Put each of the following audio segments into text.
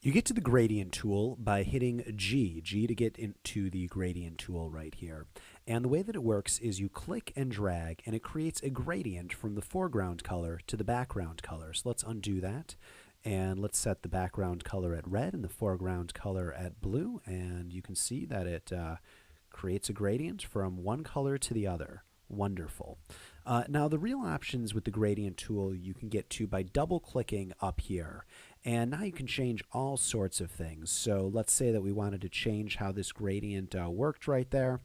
You get to the gradient tool by hitting G to get into the gradient tool right here. And the way that it works is you click and drag and it creates a gradient from the foreground color to the background color. So let's undo that and let's set the background color at red and the foreground color at blue, and you can see that it creates a gradient from one color to the other. Wonderful. Now the real options with the gradient tool you can get to by double clicking up here, and now you can change all sorts of things. So let's say that we wanted to change how this gradient worked right there.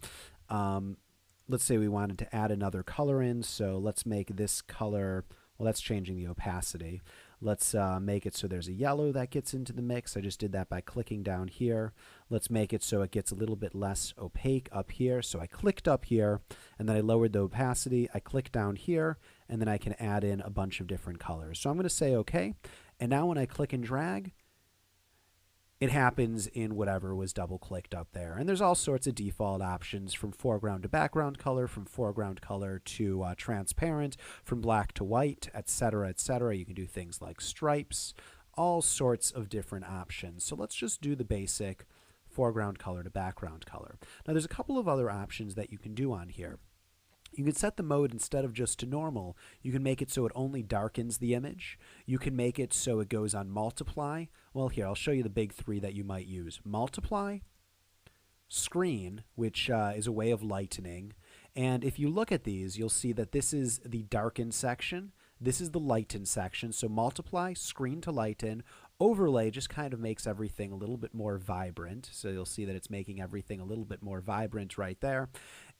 Let's say we wanted to add another color in, so let's make this color, well, that's changing the opacity. Let's make it so there's a yellow that gets into the mix. I just did that by clicking down here. Let's make it so it gets a little bit less opaque up here. So I clicked up here, and then I lowered the opacity. I click down here, and then I can add in a bunch of different colors. So I'm going to say OK. And now when I click and drag, it happens in whatever was double clicked up there. And there's all sorts of default options, from foreground to background color, from foreground color to transparent, from black to white, etc., etc. You can do things like stripes, all sorts of different options. So let's just do the basic foreground color to background color. Now there's a couple of other options that you can do on here. You can set the mode, instead of just to normal, you can make it so it only darkens the image. You can make it so it goes on multiply. Well, here, I'll show you the big three that you might use. Multiply, screen, which is a way of lightening. And if you look at these, you'll see that this is the darken section. This is the lighten section. So multiply, screen to lighten. Overlay just kind of makes everything a little bit more vibrant. So you'll see that it's making everything a little bit more vibrant right there.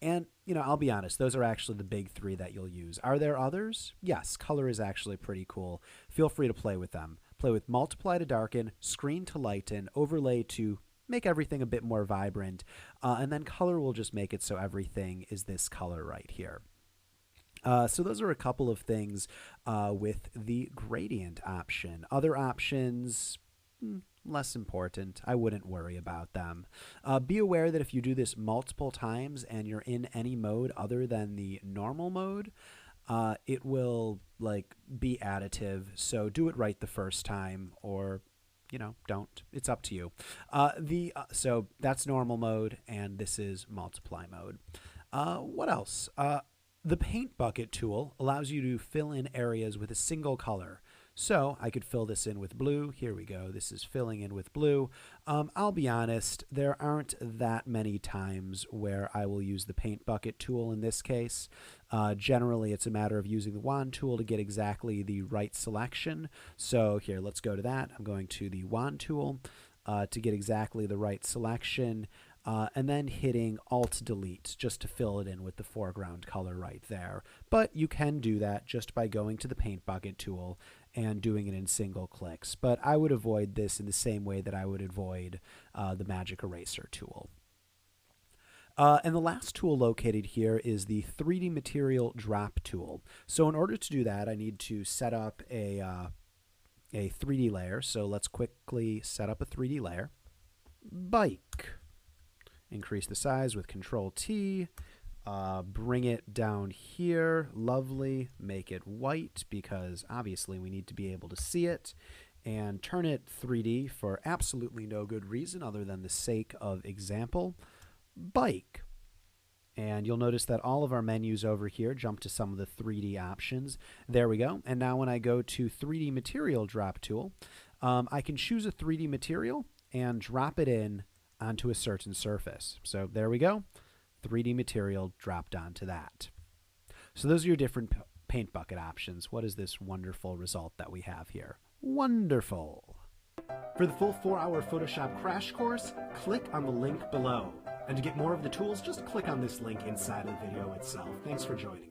And, you know, I'll be honest, those are actually the big three that you'll use. Are there others? Yes, color is actually pretty cool. Feel free to play with them. Play with multiply to darken, screen to lighten, overlay to make everything a bit more vibrant, and then color will just make it so everything is this color right here. So those are a couple of things with the gradient option. Other options, less important. I wouldn't worry about them. Be aware that if you do this multiple times and you're in any mode other than the normal mode, it will be additive. So do it right the first time, or don't. It's up to you. So that's normal mode, and this is multiply mode. What else? The paint bucket tool allows you to fill in areas with a single color. So I could fill this in with blue. Here we go. This is filling in with blue. I'll be honest, there aren't that many times where I will use the paint bucket tool in this case. Generally, it's a matter of using the wand tool to get exactly the right selection. So here, let's go to that. I'm going to the wand tool to get exactly the right selection. And then hitting Alt-Delete just to fill it in with the foreground color right there. But you can do that just by going to the paint bucket tool and doing it in single clicks. But I would avoid this in the same way that I would avoid the magic eraser tool. And the last tool located here is the 3D material drop tool. So in order to do that, I need to set up a 3D layer. So let's quickly set up a 3D layer. Bike. Increase the size with Control T, bring it down here, lovely, make it white because obviously we need to be able to see it, and turn it 3D for absolutely no good reason other than the sake of example. Bike. And you'll notice that all of our menus over here jump to some of the 3D options. There we go. And now when I go to 3D material drop tool, I can choose a 3D material and drop it in onto a certain surface. So there we go. 3D material dropped onto that. So those are your different paint bucket options. What is this wonderful result that we have here? Wonderful. For the full 4-hour Photoshop crash course, click on the link below. And to get more of the tools, just click on this link inside of the video itself. Thanks for joining me.